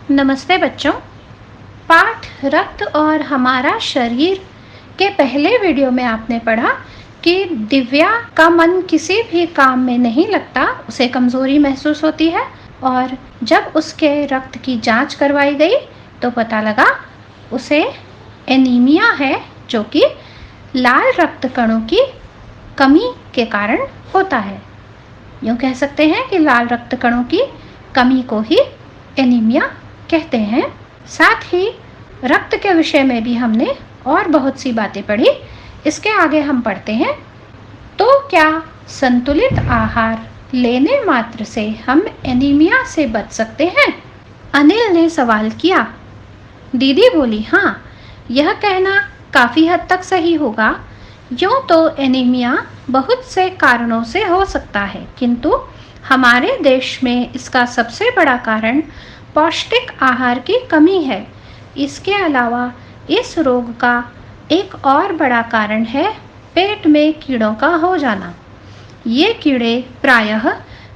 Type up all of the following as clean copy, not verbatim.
नमस्ते बच्चों। पाठ रक्त और हमारा शरीर के पहले वीडियो में आपने पढ़ा कि दिव्या का मन किसी भी काम में नहीं लगता, उसे कमजोरी महसूस होती है और जब उसके रक्त की जांच करवाई गई तो पता लगा उसे एनीमिया है, जो कि लाल रक्त कणों की कमी के कारण होता है। यूँ कह सकते हैं कि लाल रक्त कणों की कमी को ही एनीमिया कहते हैं। साथ ही रक्त के विषय में भी हमने और बहुत सी बातें पढ़ी। इसके आगे हम पढ़ते हैं, तो क्या संतुलित आहार लेने मात्र से हम एनीमिया से बच सकते हैं? अनिल ने सवाल किया। दीदी बोली, हाँ, यह कहना काफ़ी हद तक सही होगा। यूँ तो एनीमिया बहुत से कारणों से हो सकता है, किंतु हमारे देश में इसका सबसे बड़ा कारण पौष्टिक आहार की कमी है। इसके अलावा इस रोग का एक और बड़ा कारण है पेट में कीड़ों का हो जाना। ये कीड़े प्रायः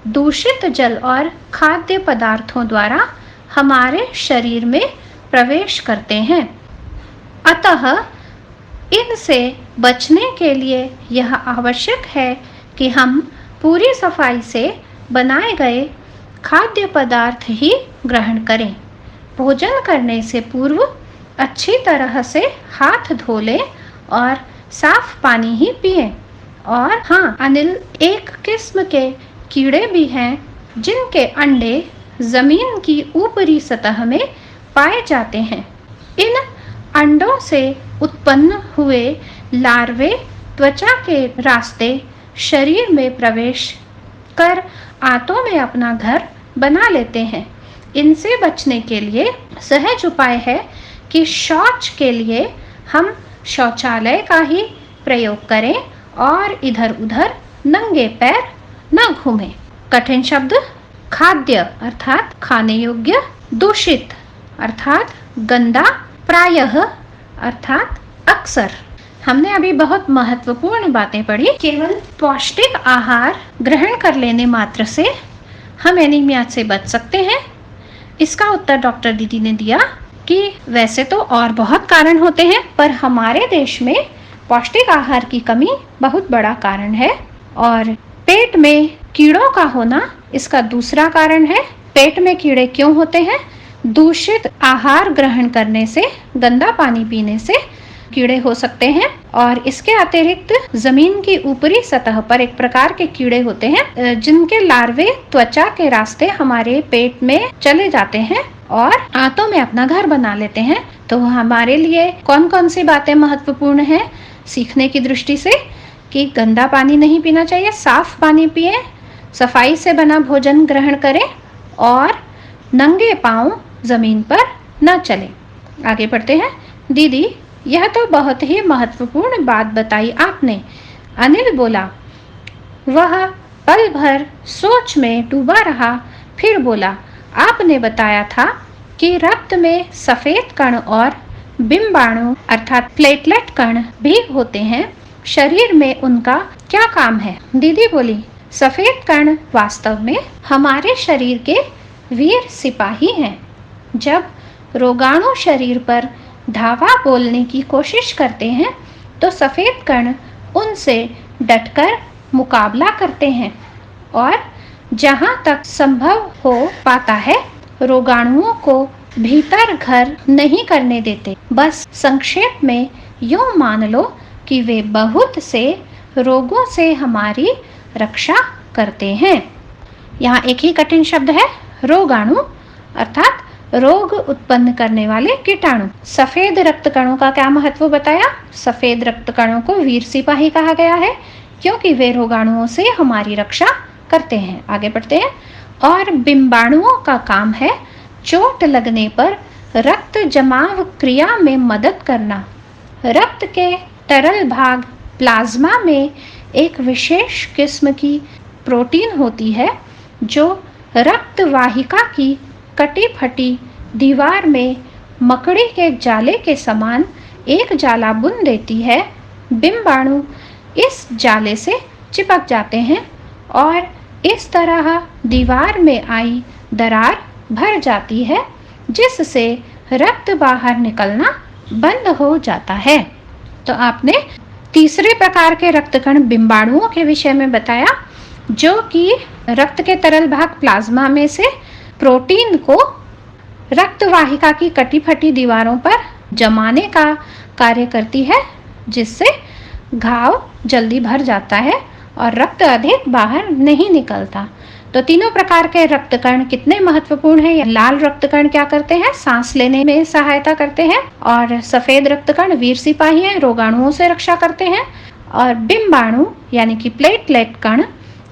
दूषित जल और खाद्य पदार्थों द्वारा हमारे शरीर में प्रवेश करते हैं। अतः इनसे बचने के लिए यह आवश्यक है कि हम पूरी सफाई से बनाए गए खाद्य पदार्थ ही ग्रहण करें। भोजन करने से पूर्व अच्छी तरह से हाथ धो लें और साफ पानी ही पिएं। और हाँ अनिल, एक किस्म के कीड़े भी हैं जिनके अंडे जमीन की ऊपरी सतह में पाए जाते हैं। इन अंडों से उत्पन्न हुए लार्वे त्वचा के रास्ते शरीर में प्रवेश कर आंतों में अपना घर बना लेते हैं। इनसे बचने के लिए सहज उपाय है कि शौच के लिए हम शौचालय का ही प्रयोग करें और इधर उधर नंगे पैर न घूमें। कठिन शब्द: खाद्य अर्थात खाने योग्य, दूषित अर्थात गंदा, प्रायः अर्थात अक्सर। हमने अभी बहुत महत्वपूर्ण बातें पढ़ी। केवल पौष्टिक आहार ग्रहण कर लेने मात्र से हम एनीमिया से बच सकते हैं? इसका उत्तर डॉक्टर दीदी ने दिया कि वैसे तो और बहुत कारण होते हैं, पर हमारे देश में पौष्टिक आहार की कमी बहुत बड़ा कारण है और पेट में कीड़ों का होना इसका दूसरा कारण है। पेट में कीड़े क्यों होते हैं? दूषित आहार ग्रहण करने से, गंदा पानी पीने से कीड़े हो सकते हैं। और इसके अतिरिक्त जमीन की ऊपरी सतह पर एक प्रकार के कीड़े होते हैं जिनके लार्वे त्वचा के रास्ते हमारे पेट में चले जाते हैं और आंतों में अपना घर बना लेते हैं। तो हमारे लिए कौन कौन सी बातें महत्वपूर्ण है सीखने की दृष्टि से? कि गंदा पानी नहीं पीना चाहिए, साफ पानी पिए, सफाई से बना भोजन ग्रहण करें और नंगे पांव जमीन पर न चलें। आगे बढ़ते हैं। दीदी, यह तो बहुत ही महत्वपूर्ण बात बताई आपने। अनिल बोला। वह पल भर सोच में डूबा रहा, फिर बोला, आपने बताया था कि रक्त में सफेद कण और बिंबाणु अर्थात प्लेटलेट कण भी होते हैं। शरीर में उनका क्या काम है? दीदी बोली, सफेद कण वास्तव में हमारे शरीर के वीर सिपाही हैं। जब रोगाणु शरीर पर धावा बोलने की कोशिश करते हैं तो सफेद कण उनसे डटकर मुकाबला करते हैं और जहां तक संभव हो पाता है रोगाणुओं को भीतर घर नहीं करने देते। बस संक्षेप में यूं मान लो कि वे बहुत से रोगों से हमारी रक्षा करते हैं। यहाँ एक ही कठिन शब्द है, रोगाणु अर्थात रोग उत्पन्न करने वाले कीटाणु। सफेद रक्त कणों का क्या महत्व बताया? सफेद रक्त कणों को वीर सिपाही कहा गया है क्योंकि वे रोगाणुओं से हमारी रक्षा करते हैं। आगे बढ़ते हैं। और बिंबाणुओं का काम है चोट लगने पर रक्त जमाव क्रिया में मदद करना। रक्त के तरल भाग प्लाज्मा में एक विशेष किस्म की प्रोटीन होती है जो रक्त वाहिका की कटी फटी दीवार में मकड़ी के जाले के समान एक जाला बुन देती है। बिंबाणु इस जाले से चिपक जाते हैं और इस तरह दीवार में आई दरार भर जाती है जिससे रक्त बाहर निकलना बंद हो जाता है। तो आपने तीसरे प्रकार के रक्तकण बिंबाणुओं के विषय में बताया, जो कि रक्त के तरल भाग प्लाज्मा में से प्रोटीन को रक्त वाहिका की कटी फटी दीवारों पर जमाने का कार्य करती है, जिससे घाव जल्दी भर जाता है और रक्त अधिक बाहर नहीं निकलता। तो तीनों प्रकार के रक्तकण कितने महत्वपूर्ण हैं। लाल रक्तकण क्या करते हैं? सांस लेने में सहायता करते हैं। और सफेद रक्तकण वीर सिपाही हैं, रोगाणुओं से रक्षा करते हैं। और बिंबाणु यानी कि प्लेटलेट कण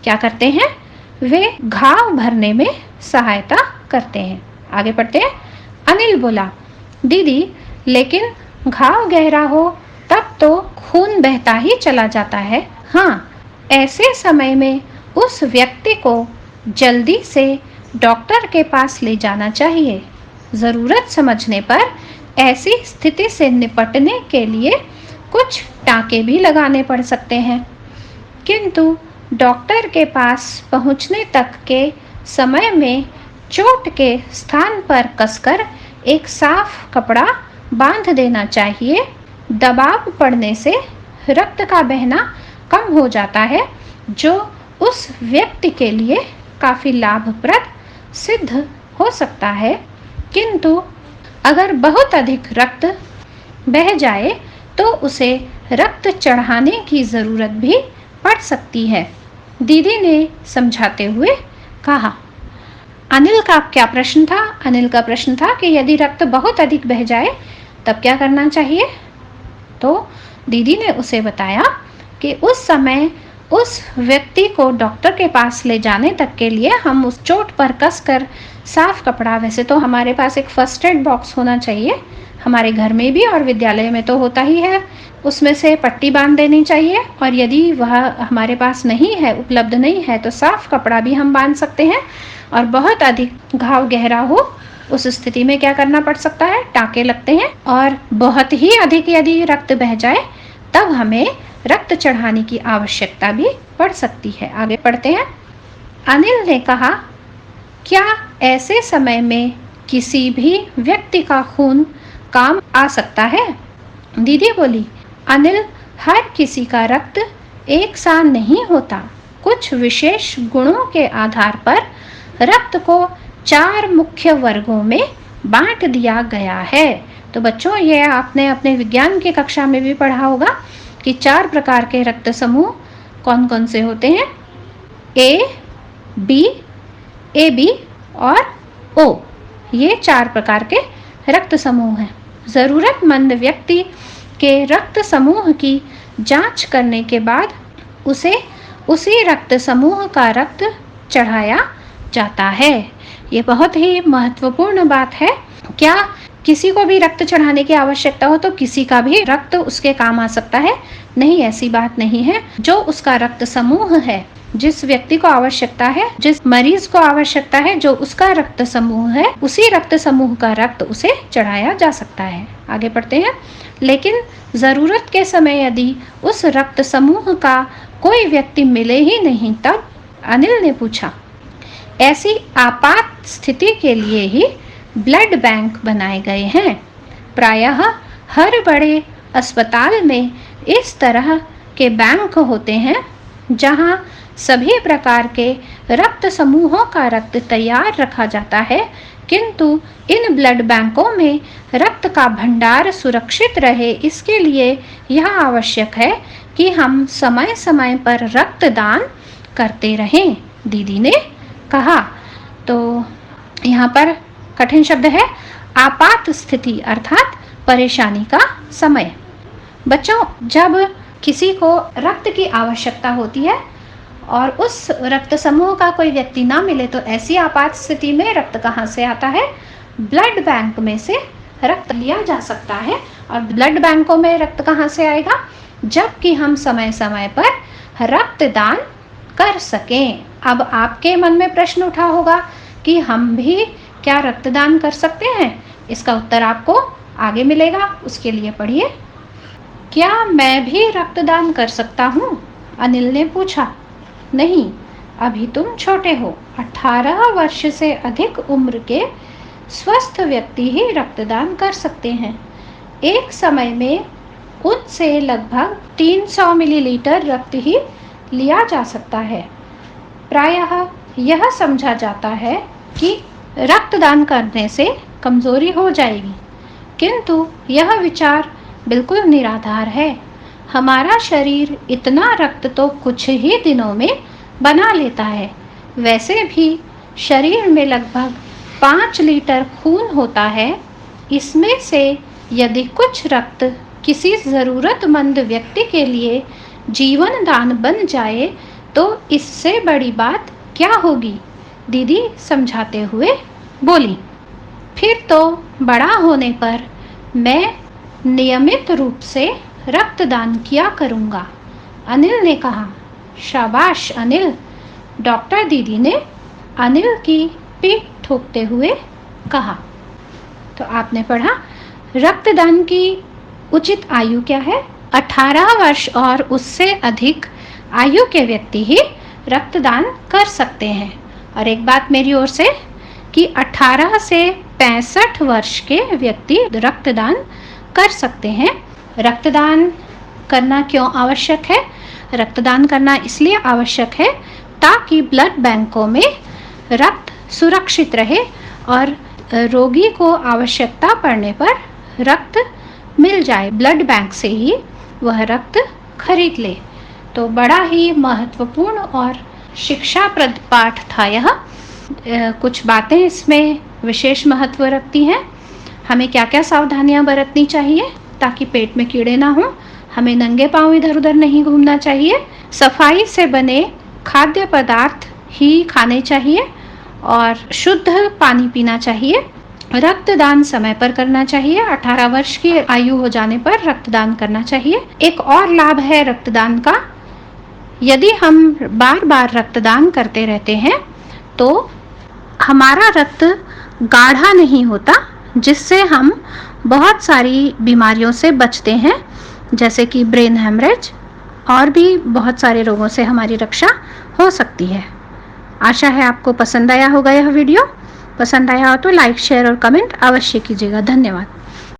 क्या करते हैं? वे घाव भरने में सहायता करते हैं। आगे पढ़ते हैं। अनिल बोला, दीदी लेकिन घाव गहरा हो तब तो खून बहता ही चला जाता है। हाँ, ऐसे समय में उस व्यक्ति को जल्दी से डॉक्टर के पास ले जाना चाहिए। ज़रूरत समझने पर ऐसी स्थिति से निपटने के लिए कुछ टाँके भी लगाने पड़ सकते हैं, किंतु डॉक्टर के पास पहुंचने तक के समय में चोट के स्थान पर कसकर एक साफ कपड़ा बांध देना चाहिए। दबाव पड़ने से रक्त का बहना कम हो जाता है, जो उस व्यक्ति के लिए काफ़ी लाभप्रद सिद्ध हो सकता है। किंतु अगर बहुत अधिक रक्त बह जाए तो उसे रक्त चढ़ाने की ज़रूरत भी पड़ सकती है, दीदी ने समझाते हुए कहा। अनिल का क्या प्रश्न था? अनिल का प्रश्न था कि यदि रक्त बहुत अधिक बह जाए तब क्या करना चाहिए। तो दीदी ने उसे बताया कि उस समय उस व्यक्ति को डॉक्टर के पास ले जाने तक के लिए हम उस चोट पर कसकर साफ कपड़ा, वैसे तो हमारे पास एक फर्स्ट एड बॉक्स होना चाहिए, हमारे घर में भी और विद्यालय में तो होता ही है, उसमें से पट्टी बांध देनी चाहिए। और यदि वह हमारे पास नहीं है, उपलब्ध नहीं है, तो साफ कपड़ा भी हम बांध सकते हैं। और बहुत अधिक घाव गहरा हो उस स्थिति में क्या करना पड़ सकता है? टाँके लगते हैं। और बहुत ही अधिक यदि रक्त बह जाए तब हमें रक्त चढ़ाने की आवश्यकता भी पड़ सकती है। आगे पढ़ते हैं। अनिल ने कहा, क्या ऐसे समय में किसी भी व्यक्ति का खून काम आ सकता है? दीदी बोली, अनिल, हर किसी का रक्त एक सा नहीं होता। कुछ विशेष गुणों के आधार पर रक्त को 4 मुख्य वर्गों में बांट दिया गया है। तो बच्चों, ये आपने अपने विज्ञान की कक्षा में भी पढ़ा होगा कि 4 प्रकार के रक्त समूह कौन कौन से होते हैं। ए, बी, ए बी और ओ, ये 4 प्रकार के रक्त समूह हैं। ज़रूरतमंद व्यक्ति के रक्त समूह की जांच करने के बाद उसे उसी रक्त समूह का रक्त चढ़ाया जाता है। ये बहुत ही महत्वपूर्ण बात है। क्या किसी को भी रक्त चढ़ाने की आवश्यकता हो तो किसी का भी रक्त उसके काम आ सकता है? नहीं, ऐसी बात नहीं है। जो उसका रक्त समूह है, जिस व्यक्ति को आवश्यकता है, जिस मरीज को आवश्यकता है, जो उसका रक्त समूह है, उसी रक्त समूह का रक्त उसे चढ़ाया जा सकता है। आगे पढ़ते हैं। लेकिन ज़रूरत के समय यदि उस रक्त समूह का कोई व्यक्ति मिले ही नहीं, तब अनिल ने पूछा, ऐसी आपात स्थिति के लिए ही ब्लड बैंक बनाए गए हैं। प्रायः हर बड़े अस्पताल में इस तरह के बैंक होते हैं, जहां सभी प्रकार के रक्त समूहों का रक्त तैयार रखा जाता है। किंतु इन ब्लड बैंकों में रक्त का भंडार सुरक्षित रहे, इसके लिए यह आवश्यक है कि हम समय समय पर रक्तदान करते रहें, दीदी ने कहा। तो यहाँ पर कठिन शब्द है आपात स्थिति, अर्थात परेशानी का समय। बच्चों, जब किसी को रक्त की आवश्यकता होती है और उस रक्त समूह का कोई व्यक्ति ना मिले, तो ऐसी आपात स्थिति में रक्त कहाँ से आता है? ब्लड बैंक में से रक्त लिया जा सकता है। और ब्लड बैंकों में रक्त कहाँ से आएगा? जबकि हम समय समय पर रक्तदान कर सकें। अब आपके मन में प्रश्न उठा होगा कि हम भी क्या रक्तदान कर सकते हैं? इसका उत्तर आपको आगे मिलेगा, उसके लिए पढ़िए। क्या मैं भी रक्तदान कर सकता हूँ? अनिल ने पूछा। नहीं, अभी तुम छोटे हो। 18 वर्ष से अधिक उम्र के स्वस्थ व्यक्ति ही रक्तदान कर सकते हैं। एक समय में उनसे लगभग 300 मिलीलीटर रक्त ही लिया जा सकता है। प्रायः यह समझा जाता है कि रक्तदान करने से कमजोरी हो जाएगी, किंतु यह विचार बिल्कुल निराधार है। हमारा शरीर इतना रक्त तो कुछ ही दिनों में बना लेता है। वैसे भी शरीर में लगभग 5 लीटर खून होता है। इसमें से यदि कुछ रक्त किसी ज़रूरतमंद व्यक्ति के लिए जीवन दान बन जाए तो इससे बड़ी बात क्या होगी, दीदी समझाते हुए बोली। फिर तो बड़ा होने पर मैं नियमित रूप से रक्तदान किया करूँगा, अनिल ने कहा। शाबाश अनिल, डॉक्टर दीदी ने अनिल की पीठ ठोकते हुए कहा। तो आपने पढ़ा रक्तदान की उचित आयु क्या है? 18 वर्ष और उससे अधिक आयु के व्यक्ति ही रक्तदान कर सकते हैं। और एक बात मेरी ओर से कि 18 से 65 वर्ष के व्यक्ति रक्तदान कर सकते हैं। रक्तदान करना क्यों आवश्यक है? रक्तदान करना इसलिए आवश्यक है ताकि ब्लड बैंकों में रक्त सुरक्षित रहे और रोगी को आवश्यकता पड़ने पर रक्त मिल जाए, ब्लड बैंक से ही वह रक्त खरीद ले। तो बड़ा ही महत्वपूर्ण और शिक्षाप्रद पाठ था यह। कुछ बातें इसमें विशेष महत्व रखती हैं। हमें क्या क्या सावधानियां बरतनी चाहिए ताकि पेट में कीड़े ना हों। हमें नंगे पांव इधर उधर नहीं घूमना चाहिए। सफाई से बने खाद्य पदार्थ ही खाने चाहिए और शुद्ध पानी पीना चाहिए। रक्तदान समय पर करना चाहिए। 18 वर्ष की आयु हो जाने पर रक्तदान करना चाहिए। एक और लाभ है रक्तदान का, यदि हम बार बार रक्तदान करते रहते हैं तो हमारा रक्त गाढ़ा नहीं होता, जिससे हम बहुत सारी बीमारियों से बचते हैं, जैसे कि ब्रेन हेमरेज और भी बहुत सारे रोगों से हमारी रक्षा हो सकती है। आशा है आपको पसंद आया होगा यह वीडियो। पसंद आया हो तो लाइक, शेयर और कमेंट अवश्य कीजिएगा। धन्यवाद।